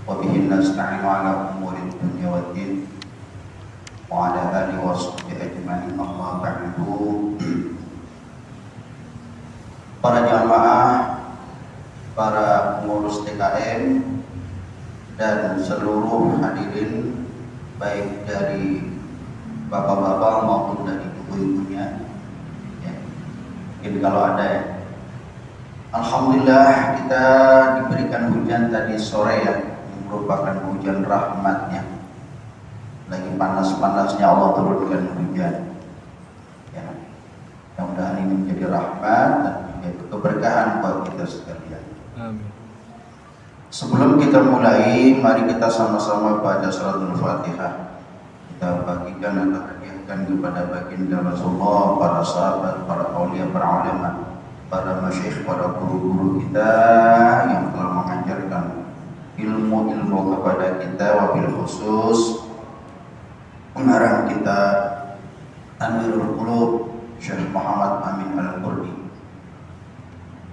وبه نستعين على أمور الدنيا والدين وعلى آله وصحبه أجمعين. أما بعد. Para jamaah, para pengurus TKM dan seluruh hadirin baik dari bapak-bapak maupun dari ibu-ibunya ya. Mungkin kalau ada ya. Alhamdulillah kita diberikan hujan tadi sore ya, yang merupakan hujan rahmatnya. Lagi panas-panasnya Allah turunkan hujan ya. Mudah-mudahan ini menjadi rahmat dan menjadi keberkahan buat kita sekalian. Amin. Sebelum kita mulai, mari kita sama-sama baca suratul Fatihah. Kita bagikan atau hadiahkan kepada baginda Rasulullah, para sahabat, para aulia, para ulama, para masyayikh, para guru-guru kita yang telah mengajarkan ilmu-ilmu kepada kita, wabil khusus pengarang kita Anwirul Qulub Syekh Muhammad Amin Al-Qurdi.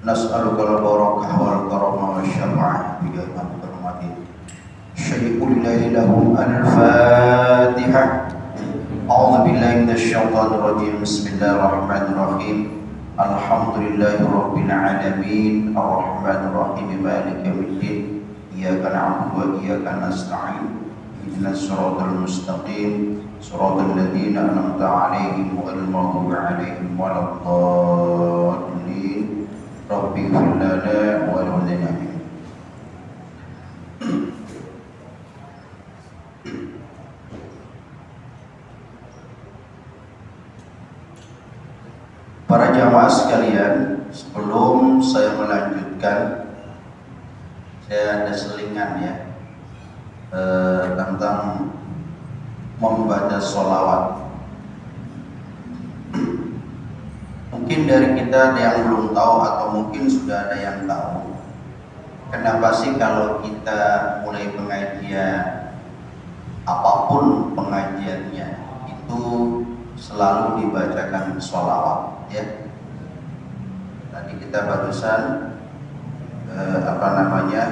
Nas'aluka al-barakah wal karamah wa syafa'ah bi jazaa'il hurmati syai'ul lahi lahum al-Fatihah. A'udzu billahi minasy syaithanir rajim. Bismillahirrahmanirrahim. Alhamdulillahi rabbil alamin. Arrahmanir rahim. Maliki yaumiddin. Iyyaka na'budu wa iyyaka nasta'in. Ihdinas siratal mustaqim. Siratal ladzina an'amta 'alaihim ghairil maghdubi 'alaihim waladdallin. Rabbi ighfir lana wa lahum. Para jamaah sekalian, sebelum saya melanjutkan, saya ada selingan ya tentang membaca sholawat. Mungkin dari kita ada yang belum tahu atau mungkin sudah ada yang tahu. Kenapa sih kalau kita mulai pengajian, apapun pengajiannya itu selalu dibacakan sholawat ya. Tadi kita barusan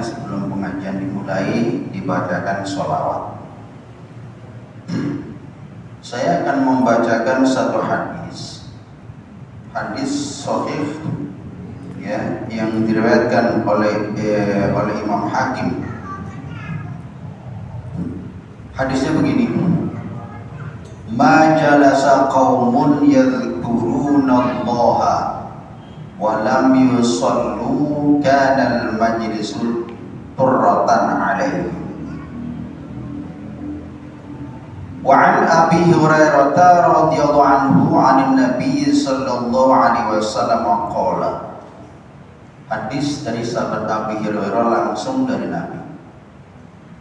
sebelum pengajian dimulai dibacakan sholawat. Saya akan membacakan satu hadis sahih ya, yang diriwayatkan oleh Imam Hakim. Hadisnya begini: ma jalasa qaumun yadhkurunallaha wa lam yusallu kana al-majlisu turratan alaihi. Wa an Abi Hurairah radhiyallahu anhu 'anil Nabi sallallahu alaihi wasallam qala. Hadis dari sahabat Abi Hurairah langsung dari Nabi.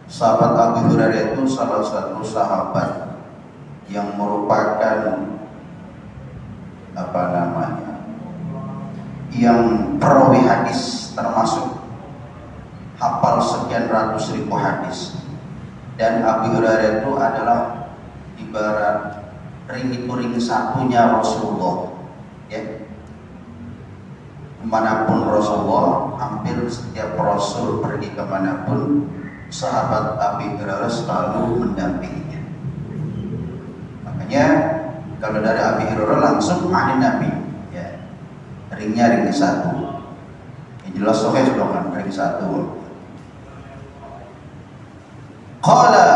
Sahabat Abi Hurairah itu salah satu sahabat yang merupakan yang perawi hadis, termasuk hafal sekian ratus ribu hadis. Dan Abi Hurairah itu adalah ibarat ring satunya Rasulullah ya. Kemanapun Rasulullah, hampir setiap Rasul pergi kemanapun, sahabat Abi Hurairah selalu mendampinginya. Makanya kalau dari Abi Hurairah langsung ahli Nabi ya, ringnya ring satu. Yang jelas sahih sudah kan, ring satu. Qala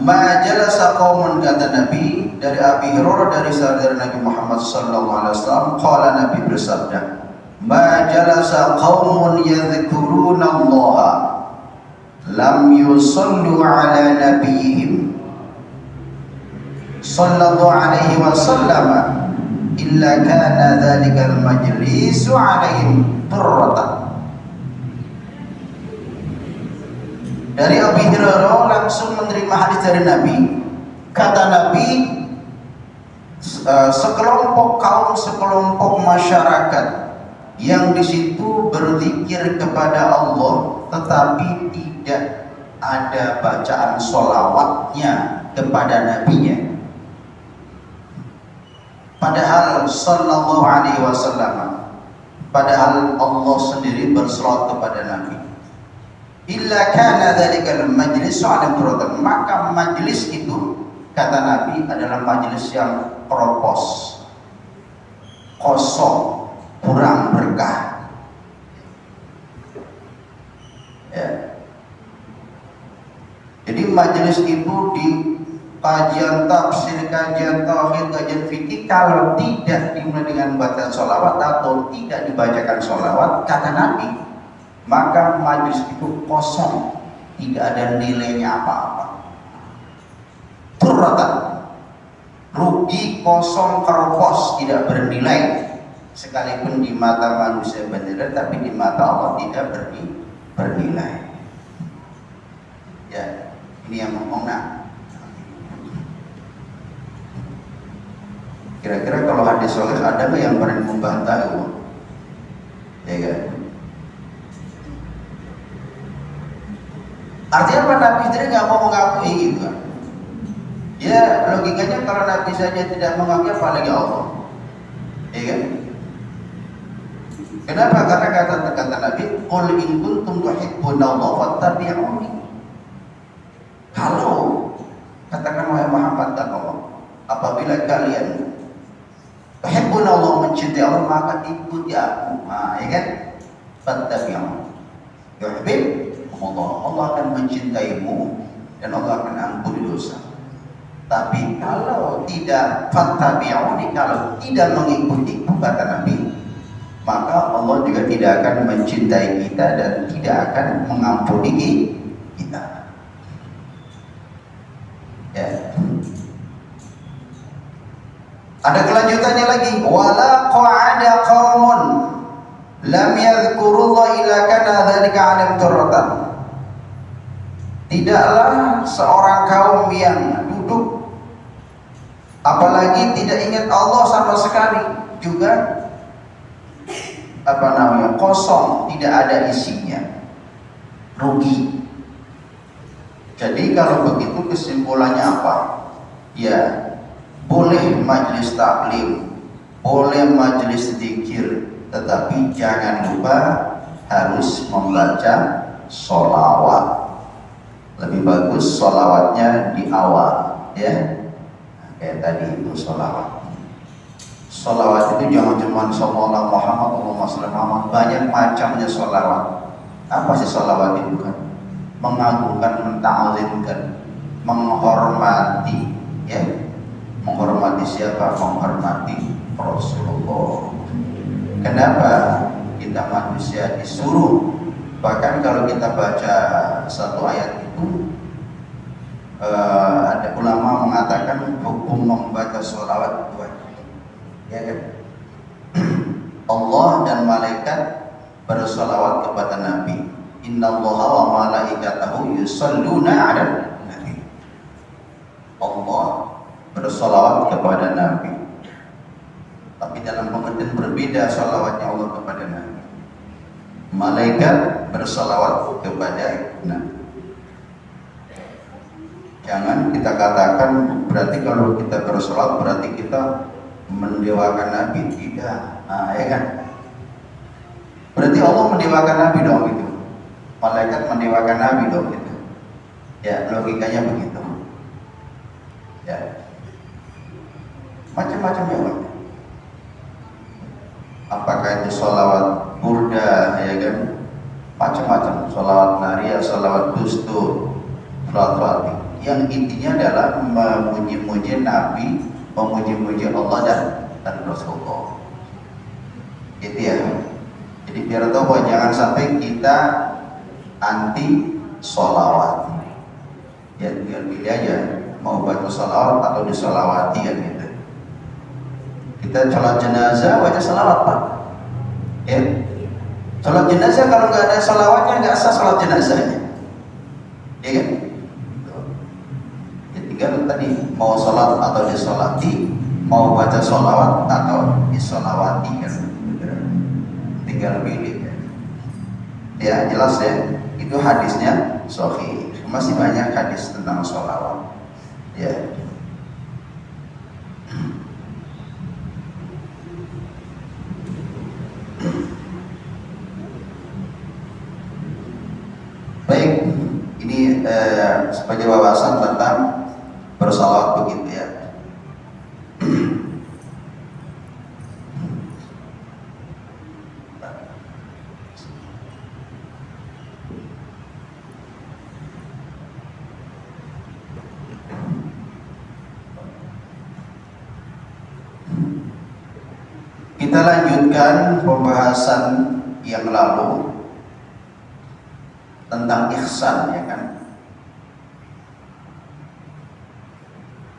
ma jalasa qaumun, kata Nabi dari Abi Hurairah dari sahabat Nabi Muhammad sallallahu alaihi wasallam, qala Nabi bersabda, ma jalasa qaumun yadhkurunallaha lam yusallu ala nabiyihim sallallahu alaihi wasallam illa kana dhalikal majlisu alaihim turratan. Dari Abi Hurairah langsung menerima hadis dari Nabi. Kata Nabi, sekelompok kaum, sekelompok masyarakat yang di situ berzikir kepada Allah, tetapi tidak ada bacaan sholawatnya kepada nabinya. Padahal sallallahu alaihi wasallam, padahal Allah sendiri berselawat kepada Nabi. illa kana dzalikal majlis sa'alam turatan, maka majlis itu kata Nabi adalah majlis yang kropos, kosong, kurang berkah. Ya. Jadi majlis itu di kajian tafsir, kajian tauhid, kajian fikih, kalau tidak dimulai dengan bacaan sholawat atau tidak dibacakan sholawat, kata Nabi, maka majlis itu kosong, tidak ada nilainya apa-apa. Turratan, rugi, kosong, keropos, tidak bernilai. Sekalipun di mata manusia bernilai, tapi di mata Allah tidak bernilai. Ya, ini yang ngomong. Nah, kira-kira kalau hadis soleh ada nggak yang berani membantah itu? Ya kan? Artinya apa? Nabi sendiri nggak mau mengakui gitu kan? Ya logikanya kalau Nabi saja tidak mengakui, apalagi Allah. Ya kan? Kenapa? Karena kata Nabi, "Qul in kuntum tuhibbunallaha fattabi'uni." Kalau katakan wahai Muhammad, kata Allah, apabila kalian tuhibbunallaha, mencintai Allah, maka ikuti aku. Nah, ya kan? Fattabi'uni. Yuhibbukumullah, Allah akan mencintaimu dan Allah akan ampuni dosa. Tapi kalau tidak fattabi'uni, kalau tidak mengikuti kata Nabi, maka Allah juga tidak akan mencintai kita dan tidak akan mengampuni kita. Ya. Ada kelanjutannya lagi, wala qa'ada qaumun lam yadhkurullah illa kana dzalika 'alam turratan. Tidaklah seorang kaum yang duduk apalagi tidak ingat Allah sama sekali, juga kosong, tidak ada isinya, rugi. Jadi kalau begitu kesimpulannya apa? Ya, boleh majelis taklim, boleh majelis zikir, tetapi jangan lupa harus membaca sholawat. Lebih bagus sholawatnya di awal, ya. Kayak tadi itu sholawat. Sholawat itu jangan cuma sallallahu Muhammad, Allahumma shalli Muhammad, banyak macamnya sholawat. Apa sih sholawat itu kan? Mengagungkan, menta'azimkan, menghormati, ya. Menghormati siapa? Menghormati Rasulullah. Kenapa kita manusia disuruh? Bahkan kalau kita baca satu ayat itu, ada ulama mengatakan hukum membaca sholawat itu wajib. Ya kan? Allah dan malaikat bersolawat kepada Nabi. Innallaha wa malaikatahu yusholluna 'alan nabi. Allah bersolawat kepada Nabi, tapi dalam pengertian berbeda solawatnya Allah kepada Nabi. Malaikat bersolawat kepada Nabi. Jangan kita katakan berarti kalau kita bersolawat berarti kita mendewakan Nabi. Tidak. Nah, ya kan? Berarti Allah mendewakan Nabi dong gitu. Malaikat mendewakan Nabi dong gitu. Ya, logikanya begitu. Ya. Macam-macam ya, Pak. Apakah itu sholawat burda, ya kan? Macam-macam. Sholawat nariyah, sholawat dustur, sholawat fatih. Yang intinya adalah memuji-muji Nabi, memuji-muji Allah dan Rasulullah. Gitu ya. Jadi biar tahu bahwa jangan sampai kita anti sholawat. Ya tinggal pilih aja mau baca sholawat atau disolawati kan gitu. Kita sholat jenazah baca sholawat, Pak. Ya. Sholat jenazah kalau nggak ada sholawatnya nggak sah sholat jenazahnya. Ya kan? Ya tinggal tadi mau sholat atau disolati, mau baca sholawat atau disolawati kan. Tinggal pilih. Ya jelas ya. Itu hadisnya sahih. Masih banyak hadis tentang sholawat. Ya. Baik, sebagai wawasan tentang bersalawat begitu ya. Kita lanjutkan pembahasan yang lalu tentang ihsan, ya kan?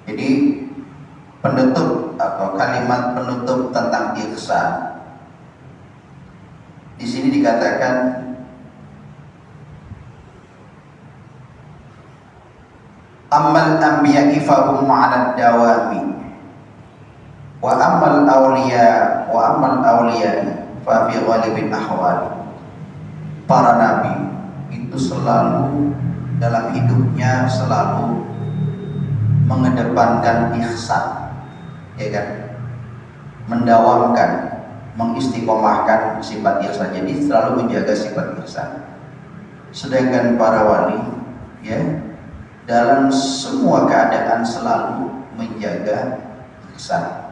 Jadi penutup atau kalimat penutup tentang ihsan di sini dikatakan ammal anbiya'i fahum 'ala dawami wa ammal awliya fa fi ghalibil ahwal. Para nabi itu selalu dalam hidupnya selalu mengedepankan ihsan, ya kan? Mendawamkan, mengistiqomahkan sifat ihsan. Jadi selalu menjaga sifat ihsan. Sedangkan para wali, ya, dalam semua keadaan selalu menjaga ihsan.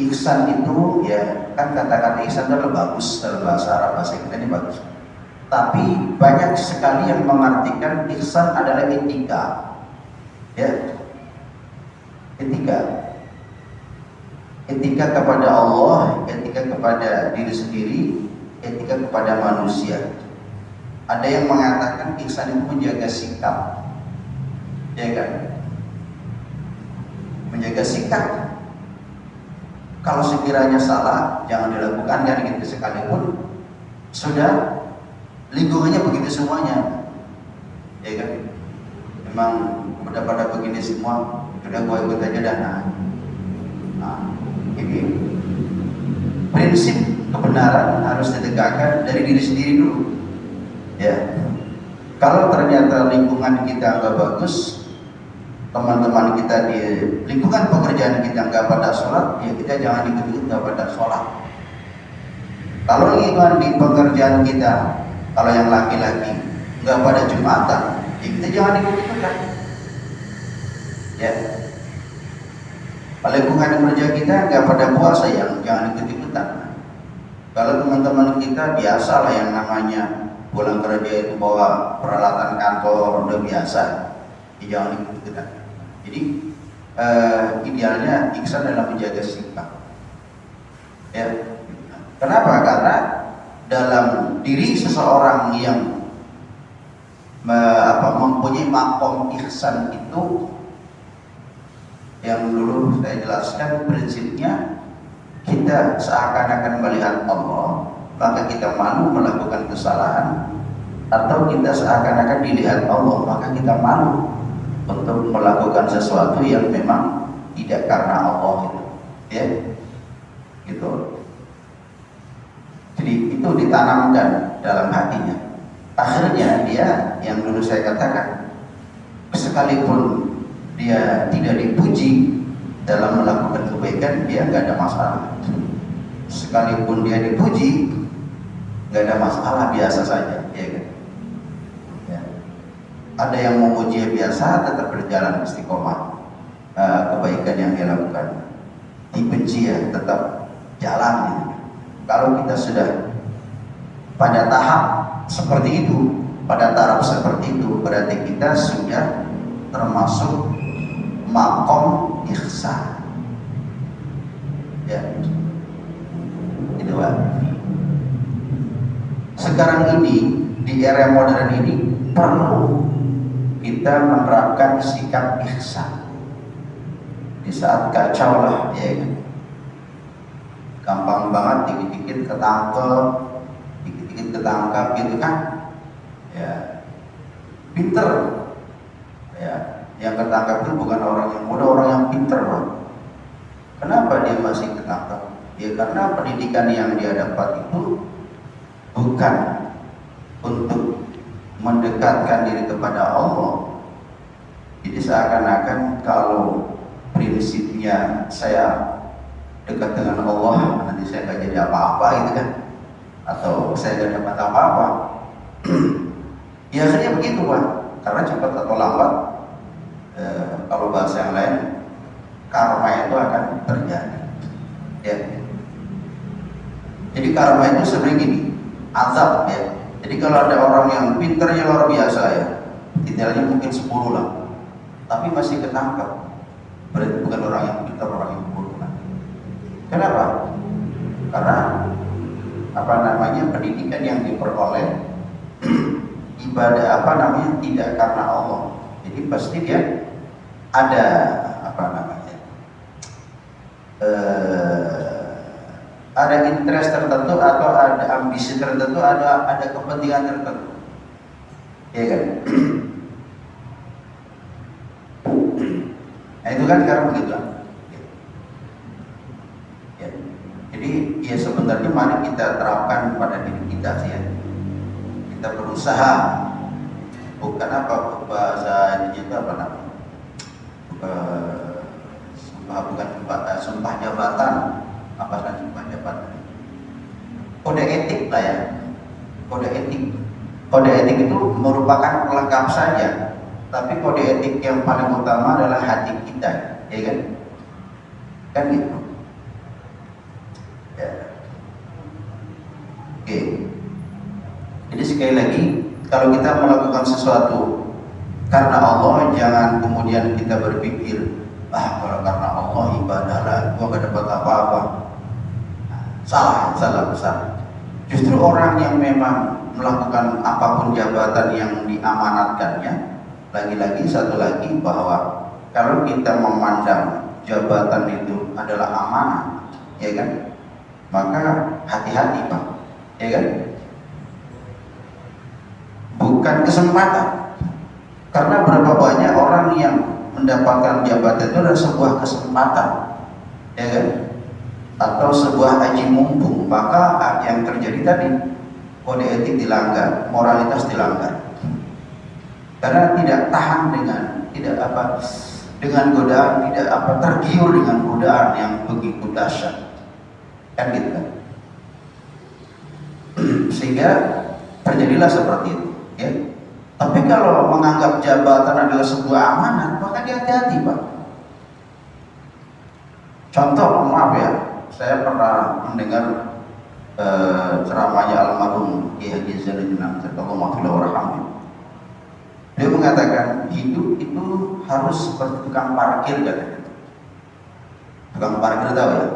Ihsan itu, ya kan, kata-kata ihsan adalah bagus dalam bahasa Arab, bahasa kita ini bagus. Tapi banyak sekali yang mengartikan ihsan adalah etika, ya, etika kepada Allah, etika kepada diri sendiri, etika kepada manusia. Ada yang mengatakan ihsan itu menjaga sikap, ya kan? Menjaga sikap. Kalau sekiranya salah, jangan dilakukan, kan gitu, sekalipun sudah lingkungannya begitu semuanya, ya kan? Memang pada begini semua, sudah gua ikut aja dan ini prinsip kebenaran harus ditegakkan dari diri sendiri dulu, ya. Kalau ternyata lingkungan kita nggak bagus, teman-teman kita di lingkungan pekerjaan kita nggak pada sholat, ya kita jangan ikut-ikut nggak pada sholat. Kalau lingkungan di pekerjaan kita, kalau yang laki-laki nggak pada jumatan, ya kita jangan ikut-ikutan, ya. Kalau lingkungan kerja kita nggak pada puasa, yang jangan ikut-ikutan. Kalau teman-teman kita biasa lah yang namanya pulang kerja itu bawa peralatan kantor udah biasa, ya jangan ikut-ikutan. Jadi idealnya ihsan dalam menjaga sikap, ya. Kenapa? Karena dalam diri seseorang yang mempunyai makom ihsan itu, yang dulu saya jelaskan prinsipnya, kita seakan-akan melihat Allah, maka kita malu melakukan kesalahan, atau kita seakan-akan dilihat Allah, maka kita malu untuk melakukan sesuatu yang memang tidak karena Allah, itu, ya, gitu. Jadi itu ditanamkan dalam hatinya. Akhirnya dia, yang dulu saya katakan, sekalipun dia tidak dipuji dalam melakukan kebaikan, dia nggak ada masalah. Sekalipun dia dipuji, nggak ada masalah, biasa saja, ya kan? Ada yang memuji biasa, tetap berjalan istiqomah, kebaikan yang dia lakukan. Dibenci, ya tetap jalan gitu. Kalau kita sudah pada tahap seperti itu, pada taraf seperti itu, berarti kita sudah termasuk makom ihsan, ya. Itu Pak. Sekarang ini di era modern ini perlu kita menerapkan sikap ihsan. Di saat kacau lah, ya kan? Gampang banget dikit-dikit ketangkep gitu kan, ya. Pinter, ya. Yang ketangkap itu bukan orang yang muda, orang yang pinter, Pak. Kenapa dia masih ketangkap? Ya karena pendidikan yang dia dapat itu bukan untuk mendekatkan diri kepada Allah. Jadi seakan-akan kalau prinsipnya saya dekat dengan Allah, nanti saya nggak jadi apa-apa gitu kan, atau saya nggak dapat apa-apa. Ya akhirnya begitu, Pak. Karena cepat atau lambat, kalau bahasa yang lain, karma itu akan terjadi. Ya. Jadi karma itu sebenarnya gini, azab ya. Jadi kalau ada orang yang pinternya luar biasa ya, detailnya mungkin 10 lah, tapi masih ketangkap, berarti bukan orang yang pintar, orang yang bodoh. Kenapa? Karena pendidikan yang diperoleh ibadah tidak karena Allah. Jadi pasti dia ada ada interest tertentu atau ada ambisi tertentu, ada kepentingan tertentu, ya kan? Nah itu kan sekarang begitu. Ya. Jadi ya sebenarnya mari kita terapkan pada diri kita sih ya. Kita berusaha, bukan bahasa itu sumpah jabatan, sumpah jabatan. Kode etik lah ya. Kode etik itu merupakan pelengkap saja, tapi kode etik yang paling utama adalah hati kita, ya kan? Kan gitu. Ya. Oke. Jadi sekali lagi, kalau kita melakukan sesuatu karena Allah, jangan kemudian kita berpikir, kalau karena Allah ibadahlah, gua gak dapat apa-apa. Salah besar. Justru orang yang memang melakukan apapun jabatan yang diamanatkannya, lagi-lagi satu lagi bahwa kalau kita memandang jabatan itu adalah amanah, ya kan? Maka hati-hati Pak, ya kan? Bukan kesempatan. Karena berapa banyak orang yang mendapatkan jabatan itu adalah sebuah kesempatan, ya kan? Atau sebuah aji mumpung, maka yang terjadi tadi kode etik dilanggar, moralitas dilanggar, karena tidak tahan dengan godaan, tergiur dengan godaan yang begitu dahsyat, kan gitu kan? Sehingga terjadilah seperti itu, ya. Tapi kalau menganggap jabatan adalah sebuah amanat, maka hati-hati Pak. Contoh, maaf ya, saya pernah mendengar ceramahnya almarhum Kiai Haji Zainuddin Amsat. Dia mengatakan hidup itu harus seperti tukang parkir, katanya. Tukang parkir tahu ya?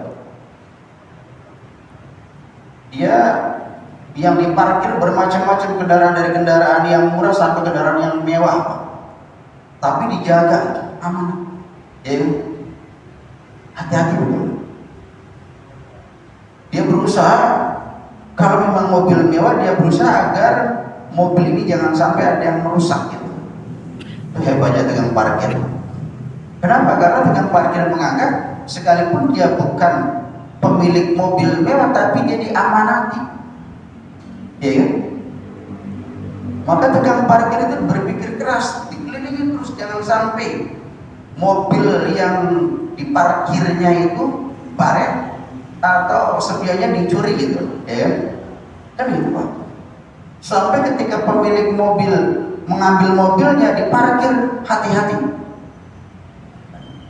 Dia yang diparkir bermacam-macam kendaraan, dari kendaraan yang murah sampai kendaraan yang mewah, tapi dijaga aman, ya. Hati-hati betul. Dia berusaha, kalau memang mobil mewah, dia berusaha agar mobil ini jangan sampai ada yang merusak gitu. Itu hebatnya tukang parkir. Kenapa? Karena tukang parkir menganggap sekalipun dia bukan pemilik mobil mewah, tapi dia diamanati. Ya kan? Maka tukang parkir itu berpikir keras, dikelilingi terus, jangan sampai mobil yang diparkirnya itu baret atau setianya dicuri gitu, ya kan gitu Pak. Sampai ketika pemilik mobil mengambil mobilnya diparkir, hati-hati,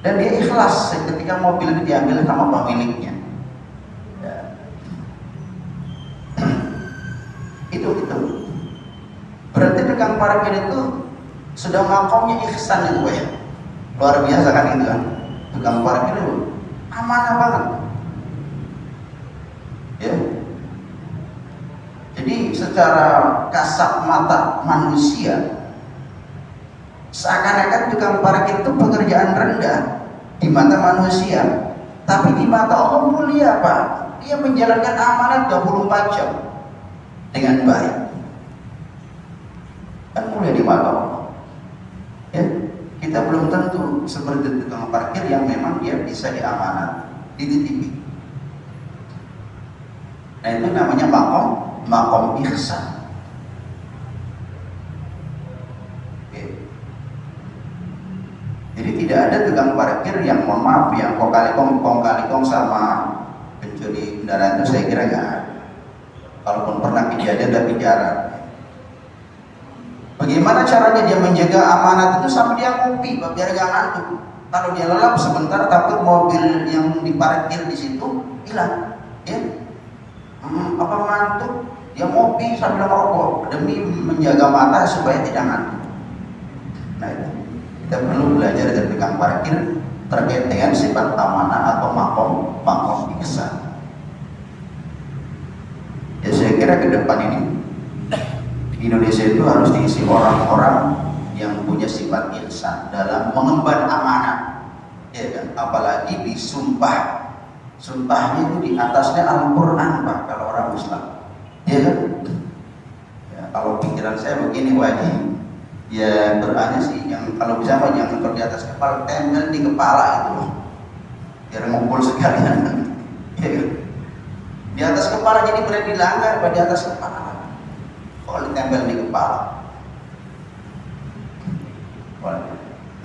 dan dia ikhlas ketika mobil itu diambil sama pemiliknya. Itu berarti tukang parkir itu sudah makomnya ihsan itu ya, luar biasa kan itu kan. Tukang parkir itu amanah banget ya. Jadi secara kasat mata manusia seakan-akan tukang parkir itu pekerjaan rendah di mata manusia, tapi di mata Allah mulia Pak. Dia menjalankan amanat 24 jam dengan baik, kan mulia di mata Allah, ya. Kita belum tentu seperti tukang parkir yang memang dia bisa diamanat, dititipi. Nah itu namanya makom ihsan. Oke. Jadi tidak ada tukang parkir yang mohon maaf yang kong kali kong sama pencuri kendaraan itu, saya kira nggak ada. Kalaupun pernah kejadian tapi jarang. Bagaimana caranya dia menjaga amanat itu sampai dia ngopi, biar gak ngantuk. Kalau dia lelap sebentar, takut mobil yang diparkir di situ hilang, ya. Apa ngantuk? Dia ngopi sambil merokok demi menjaga mata supaya tidak ngantuk. Nah itu kita perlu belajar dari tukang parkir terkait dengan sifat amanah atau makom ihsan. Ya saya kira ke depan ini Indonesia itu harus diisi orang-orang yang punya sifat ihsan dalam mengemban amanah, ya kan? Apalagi disumpah, sumpahnya itu di atasnya Al-Quran Pak, kalau orang Islam, ya kan? Ya, kalau pikiran saya begini wajib, ya Qurannya sih yang kalau bisa Pak jangan di atas kepala, tempel di kepala itu loh, biar ngumpul sekalian, ya kan? Di atas kepala jadi boleh dilanggar, Pak, di atas kepala. Kalau ditempel di kepala,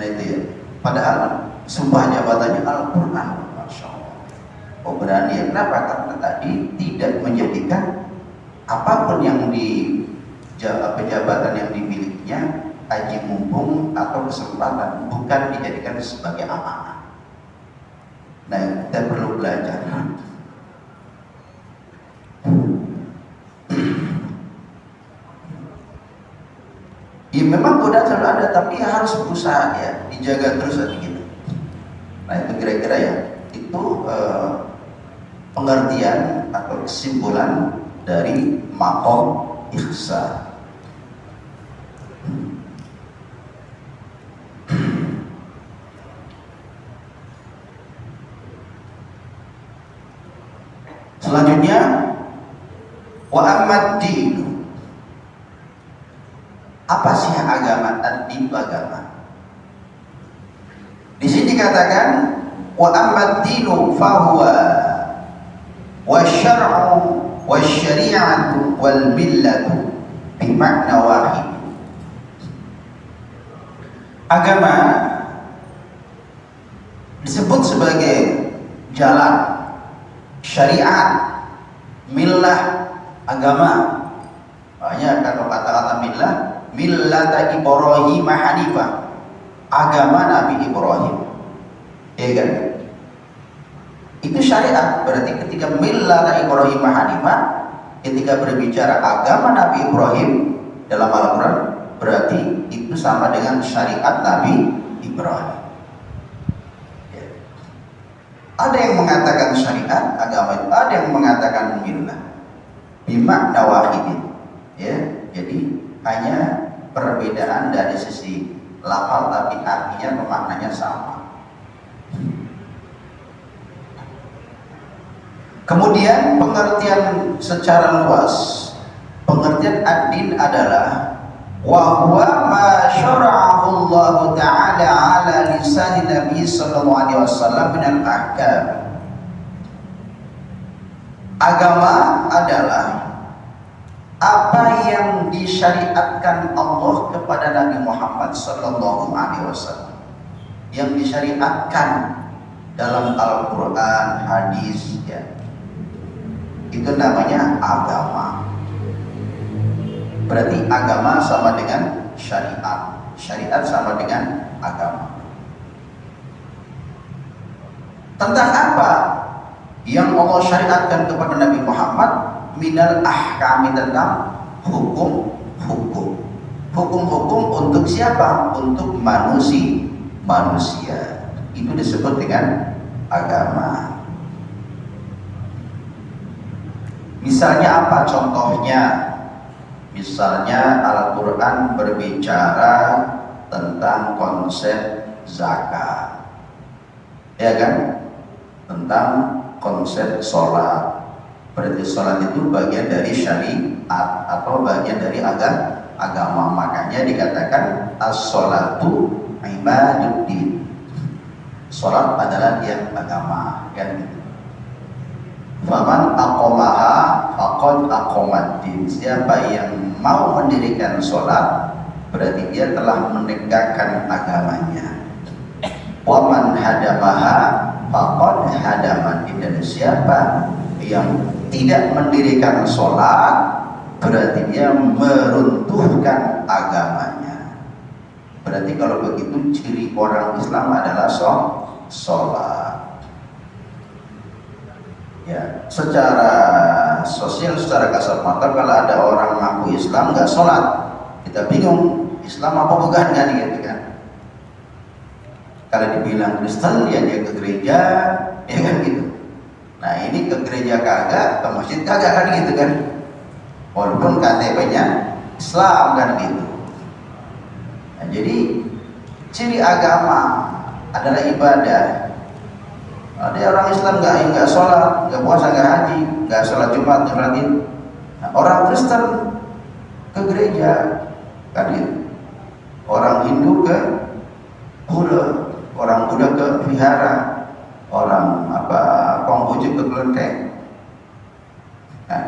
nah itu ya. Padahal sumpah jabatannya Al-Quran, Masya Allah. Oh berani ya, kenapa? Karena tadi tidak menjadikan apapun yang di jabatan yang dimilikinya aji mumpung atau kesempatan, bukan dijadikan sebagai amanah. Nah kita perlu belajar. Ya memang godaan selalu ada, tapi harus berusaha ya, dijaga terus hati kita. Nah itu kira-kira ya, itu pengertian atau kesimpulan dari makom ihsan. Selanjutnya, wa amad-din. Apa sih agama? Ad-din agama. Di sini dikatakan wa amad-dinu fahuwa wa syar'u wa syari'atu wal millatu bimakna wahid. Agama disebut sebagai jalan, syariat, millah, agama. Makanya kalau kata-kata millah, millata Ibrahim hanifah, agama Nabi Ibrahim, ya kan? Itu syariat. Berarti ketika millata Ibrahim hanifah, ketika berbicara agama Nabi Ibrahim dalam Al-Quran, berarti itu sama dengan syariat Nabi Ibrahim. Ya. Ada yang mengatakan syariat agama itu, ada yang mengatakan millah, bimakna wahidin. Ya, jadi hanya perbedaan dari sisi lafal, tapi artinya pemaknanya sama. Kemudian pengertian secara luas, pengertian ad-din adalah wa huwa ma syara'ahu Allah Ta'ala ala lisan Nabi sallallahu alaihi wasallam min al-ahkam. Agama adalah apa yang disyariatkan Allah kepada Nabi Muhammad sallallahu alaihi wasallam, yang disyariatkan dalam Al-Quran, hadis, ya. Itu namanya agama. Berarti agama sama dengan syariat, syariat sama dengan agama. Tentang apa yang Allah syariatkan kepada Nabi Muhammad? Minal ahkami, tentang hukum-hukum. Hukum-hukum untuk siapa? Untuk manusia. Itu disebut dengan agama. Misalnya apa contohnya? Misalnya Al-Quran berbicara tentang konsep zakat, ya kan? Tentang konsep sholat. Berarti sholat itu bagian dari syariat atau bagian dari agama. Makanya dikatakan as-sholatu ibaduddin. Sholat adalah dia agama, kan? Faman aqomaha faqad aqomaddin. Siapa yang mau mendirikan sholat, berarti dia telah menegakkan agamanya. Waman hadamaha faqad hadamaddin. Dan siapa yang tidak mendirikan sholat, berarti dia meruntuhkan agama. Berarti kalau begitu ciri orang Islam adalah sholat. Ya, secara sosial, secara kasar mata, kalau ada orang ngaku Islam nggak sholat, kita bingung Islam apa bukan, kan gitu kan. Kalau dibilang Kristen ya dia ke gereja, ya kan gitu. Nah ini ke gereja kagak, ke masjid kagak, kan gitu kan. Walaupun KTP-nya Islam, kan gitu. Nah, jadi ciri agama adalah ibadah. Ada orang Islam nggak sholat, nggak puasa, nggak haji, nggak sholat Jumat, nggak sholat Id. Nah, orang Kristen ke gereja, kan gitu. Orang Hindu ke Buddha, orang Buddha ke vihara, orang Konghucu ke kelenteng. Nah,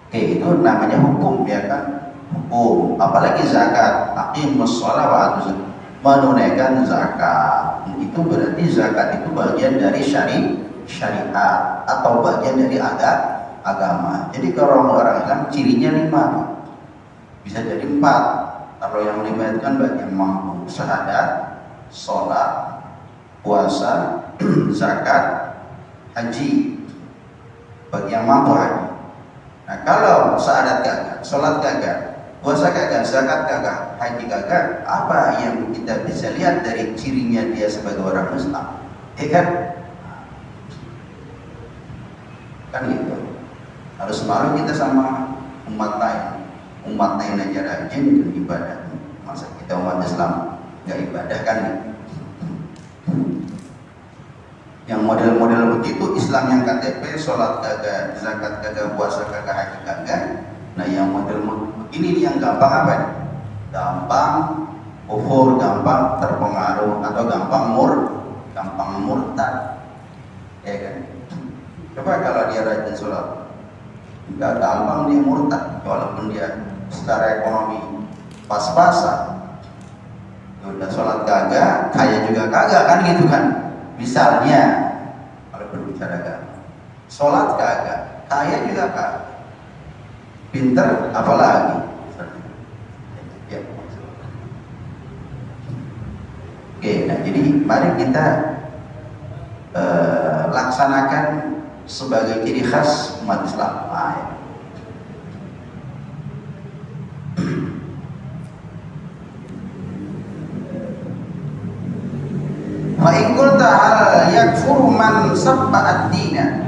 oke, itu namanya hukum, ya kan? Hukum. Apalagi zakat, aqimus shalah wa atuz zakat, menunaikan zakat. Itu berarti zakat itu bagian dari syariat atau bagian dari agama. Jadi kalau orang Islam cirinya 5, bisa jadi 4. Kalau yang 5 itu kan bagi yang mampu: syahadat, sholat, puasa, zakat, haji. Bagi yang mampu haji. Nah kalau syahadat kagak, sholat kagak, puasa kagak, zakat kagak, haji kagak, apa yang kita bisa lihat dari cirinya dia sebagai orang Islam? Ya kan? Kan gitu. Harus malu kita sama umat lain aja rajin ibadah. Masa kita umat Islam nggak ibadah, kan? Yang model-model begitu, Islam yang KTP, sholat kagak, zakat kagak, puasa kagak, haji kagak. Nah yang model begini yang gampang apa? Gampang kufur, gampang terpengaruh, atau gampang murtad, ya kan? Coba kalau dia rajin sholat, nggak gampang dia murtad, walaupun dia secara ekonomi pas-pasan. Udah sholat kagak, kaya juga kagak, kan gitu kan? Misalnya, kalau berbicara agama, sholat kagak, kaya juga kagak, pinter apalagi. Ya. Oke, nah jadi mari kita laksanakan sebagai ciri khas umat Islam. Wa in qulta hal yakfuru man sabba ad-dina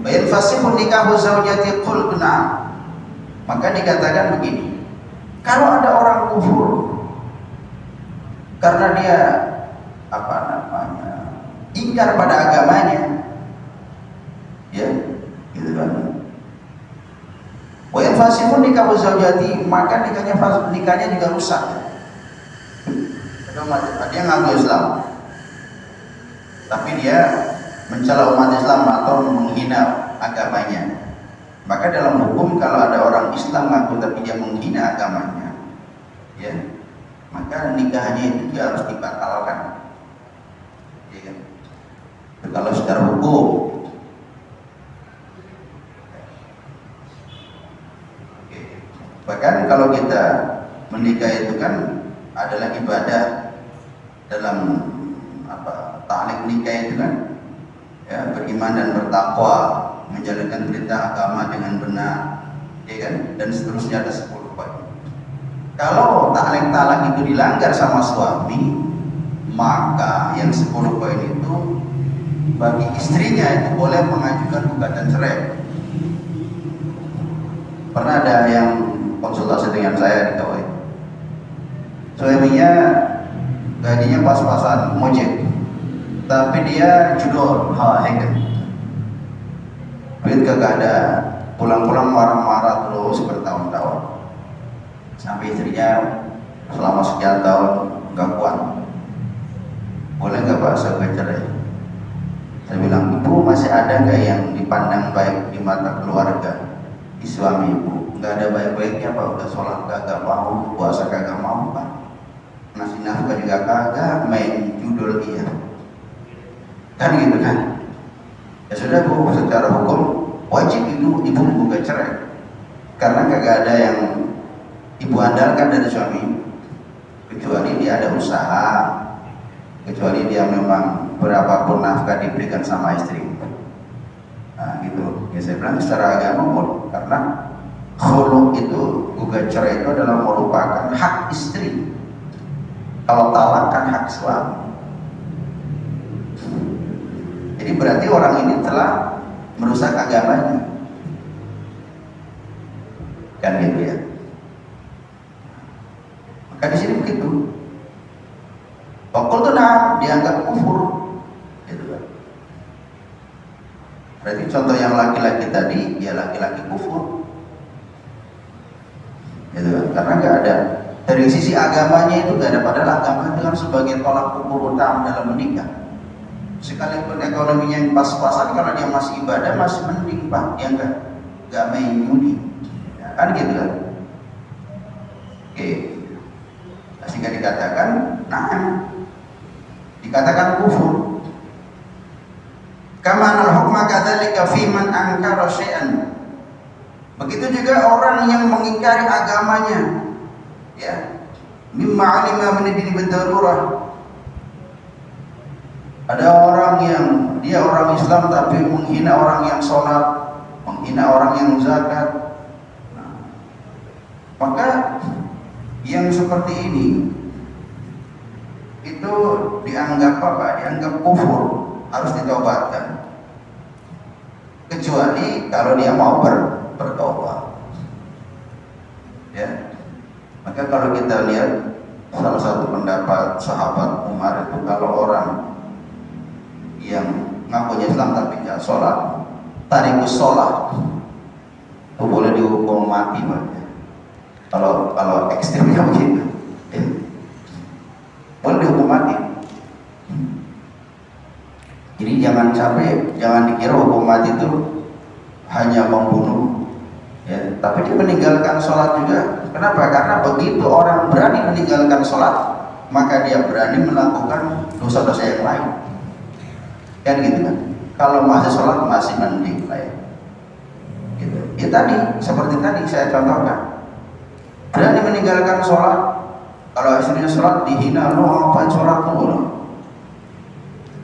wa yanfasihu nikahu zawjati qul na'am. Maka dikatakan begini, kalau ada orang kufur karena dia ingkar pada agamanya, ya gitu kan, wa yanfasihu nikahu zawjati, maka nikahnya juga rusak. Ada yang ngaku Islam tapi dia mencela umat Islam atau menghina agamanya, maka dalam hukum kalau ada orang Islam ngaku tapi dia menghina agamanya, ya, maka nikahnya itu juga harus dibatalkan, ya kan? Kalau secara hukum. Bahkan kalau kita menikah itu kan adalah ibadah dalam ta'liq nikah itu kan, ya, beriman dan bertakwa, menjalankan perintah agama dengan benar, ya kan, dan seterusnya, ada 10 poin. Kalau ta'liq itu dilanggar sama suami, maka yang 10 poin itu bagi istrinya itu boleh mengajukan gugatan cerai. Pernah ada yang konsultasi dengan saya di KWI, suaminya gajinya pas-pasan mojek, tapi dia judul duit kagak ada, pulang-pulang marah-marah terus bertahun-tahun, sampai istrinya selama sekian tahun nggak kuat. Boleh nggak Pak saya cerai? Saya bilang, ibu masih ada nggak yang dipandang baik di mata keluarga di suami ibu? Nggak ada baik-baiknya Pak, udah sholat kagak mau, puasa kagak mau Pak, ngasih nafkah juga kagak, main judul iya, kan gitu kan? Ya sudah Bu, secara hukum wajib itu ibu menggugat cerai, karena kagak ada yang mengandalkan dari suami, kecuali dia ada usaha, kecuali dia memang berapapun nafkah diberikan sama istri. Nah gitu, ya saya bilang secara agama boleh, karena khulu itu, gugat cerai itu adalah merupakan hak istri. Kalau talak kan hak suami. Jadi berarti orang ini telah merusak agamanya, kan gitu ya. Maka di sini begitu. Pokok itu dianggap kufur, gitu kan. Berarti contoh yang laki-laki tadi, ya laki-laki kufur, gitu kan. Karena nggak ada dari sisi agamanya itu nggak ada, padahal agama itu kan sebagai tolak ukur utama dalam menikah. Sekalipun ekonominya yang pas-pasan, kalau dia masih ibadah masih mending pak, dia nggak main judi, ya, kan gitu kan. Oke, sehingga dikatakan, dikatakan kufur. Kama al-hukma kadzalika fi man ankara syai'an. Begitu juga orang yang mengingkari agamanya, ya, mimma alima min ad-din bid-darurah. Ada orang yang dia orang Islam tapi menghina orang yang sholat, menghina orang yang zakat. Nah, maka yang seperti ini itu dianggap apa? Dianggap kufur, harus ditaubatkan. Kecuali kalau dia mau bertaubat. Ya. Maka kalau kita lihat salah satu pendapat sahabat Umar itu, kalau orang yang ngakunya Islam tapi nggak sholat, tarikus sholat, itu boleh dihukum mati, Pak. Kalau ekstrimnya begitu, ya, boleh dihukum mati. Jadi jangan dikira hukum mati itu hanya membunuh, ya, tapi dia meninggalkan sholat juga. Kenapa? Karena begitu orang berani meninggalkan sholat, maka dia berani melakukan dosa-dosa yang lain. Kan gitu kan. Kalau masih sholat masih mending lah ya. Gitu. Ya tadi seperti tadi saya contohkan, berani meninggalkan sholat. Kalau istrinya sholat dihina, lo ngapain sholat lo?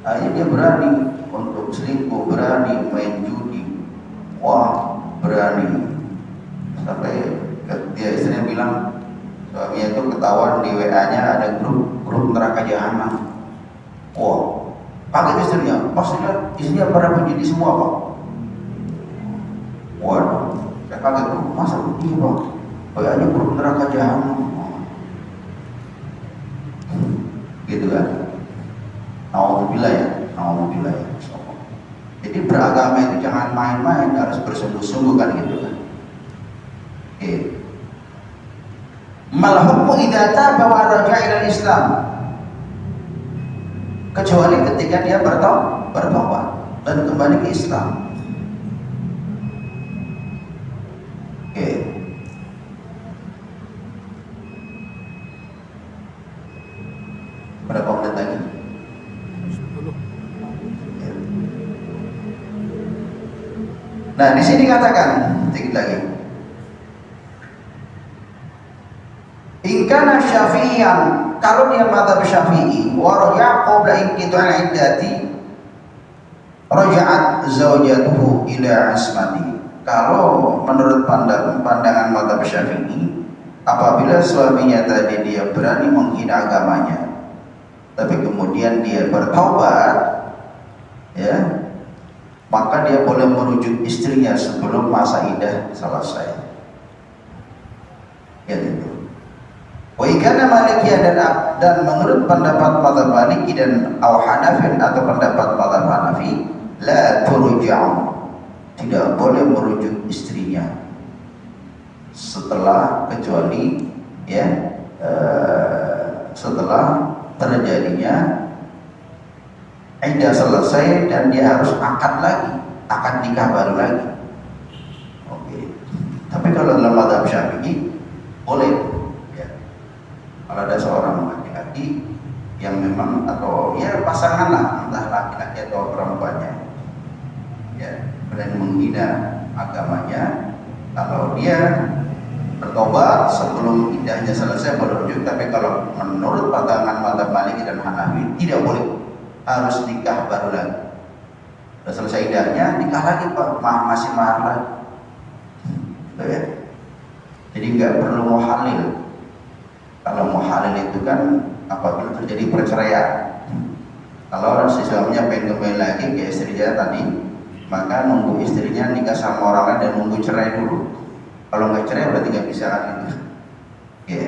Akhirnya dia berani untuk selingkuh, berani main judi, wah berani. Sampai dia istrinya bilang, suaminya itu ketahuan di WA-nya ada grup neraka jahanam. Wah, kaget istrinya, maksudnya istrinya pada menjadi semua Pak. Waduh, saya kaget tuh, masa begini Pak? WA-nya grup neraka jahanam. Gitu kan? Alhamdulillah ya. Jadi beragama itu jangan main-main, harus bersungguh-sungguh kan gitu kan. Oke. Mal hukmu idza taba wa raja'a ila Islam. Kecuali ketika dia bertobat dan kembali ke Islam. Oke. Berapa menit lagi? 10. Nah, di sini katakan sedikit lagi. Ingkana Syafi'iyan, kalau dia mazhab Syafi'i, wa raja'a qabla inqita'il iddati, raja'at zawjatuhu ila ismati. Kalau menurut pandangan mazhab Syafi'i, apabila suaminya tadi dia berani menghina agamanya, tapi kemudian dia bertaubat, ya, maka dia boleh merujuk istrinya sebelum masa iddah selesai. Ya gitu. Wa ikana Malikiyah dan menurut pendapat mazhab Maliki dan Hanafi atau pendapat mazhab Hanafi, la turja'u, tidak boleh merujuk istrinya setelah, kecuali ya setelah terjadinya iddah selesai dan dia harus akad nikah baru lagi. Oke. Tapi kalau dalam mazhab Syafi'i boleh. Kalau ada seorang laki-laki yang memang, atau ya pasangan lah, entah laki-laki atau perempuannya, ya, berani menghina agamanya, kalau dia Bertobat sebelum iddahnya selesai boleh rujuk, tapi kalau menurut pandangan mazhab Maliki dan Hanafi tidak boleh, harus nikah baru lagi. Sudah selesai iddahnya nikah lagi Pak, masih mahar lagi. Gitu ya. Jadi nggak perlu muhalil. Kalau muhalil itu kan apabila terjadi perceraian. Kalau si suaminya pengen kembali lagi ke istrinya tadi, maka nunggu istrinya nikah sama orang lain dan nunggu cerai dulu. Kalau nggak cerai berarti nggak bisa kan itu. Ya.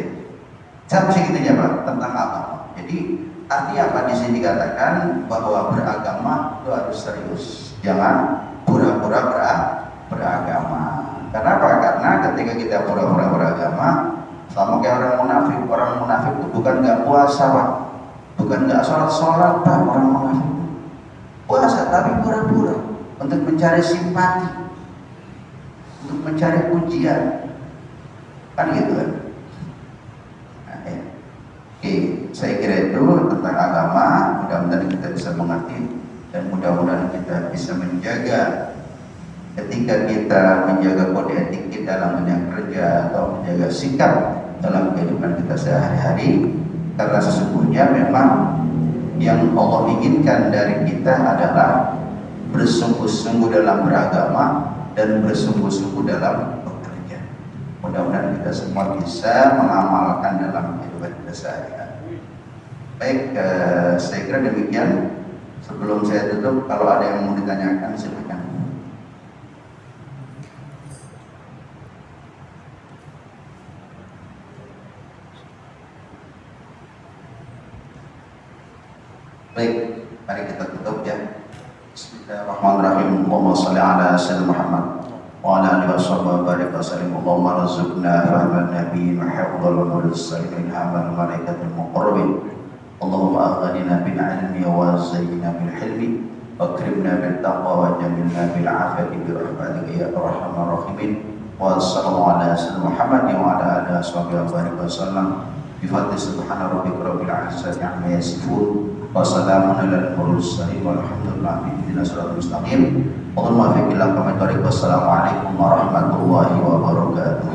Sampai segitunya Pak tentang agama. Jadi artinya apa di sini dikatakan bahwa beragama itu harus serius. Jangan pura-pura beragama. Kenapa? Karena ketika kita pura-pura beragama, sama kayak orang munafik itu bukan nggak puasa Pak, bukan nggak sholat Pak, orang munafik puasa tapi pura-pura untuk mencari simpati, untuk mencari pujian, kan gitu kan? Nah, ya. Oke, saya kira itu tentang agama. Mudah-mudahan kita bisa mengerti dan mudah-mudahan kita bisa menjaga. Ketika kita menjaga kode etik kita dalam dunia kerja atau menjaga sikap dalam kehidupan kita sehari-hari, karena sesungguhnya memang yang Allah inginkan dari kita adalah bersungguh-sungguh dalam beragama dan bersungguh-sungguh dalam bekerja. Mudah-mudahan kita semua bisa mengamalkan dalam kehidupan kita sehari-hari. Baik, saya kira demikian. Sebelum saya tutup, kalau ada yang mau ditanyakan silakan. Baik, mari kita tutup ya. Bismillahirrahmanirrahim. Allahumma shalli ala sayyidina Muhammad wa ala alihi wa barik wa sallim. Allahumma rzuqna fahman nabiyyin wa hifdzal mursalin amal malaikatil muqarrabin. Allahumma aghnina bil ilmi wa zayyina bil hilmi wa akrimna bil taqwa wa jamilna bil afiyati bi rahmatika ya arhamar rahimin. Wa sallallahu ala sayyidina Muhammad wa ala alihi wa barik wa sallam. Bi fadli subhana rabbika rabbil izzati amma yasifun. Wassalamu ala al-mursalin walhamdulillahi rabbil alamin. Wassalamualaikum warahmatullahi wabarakatuh.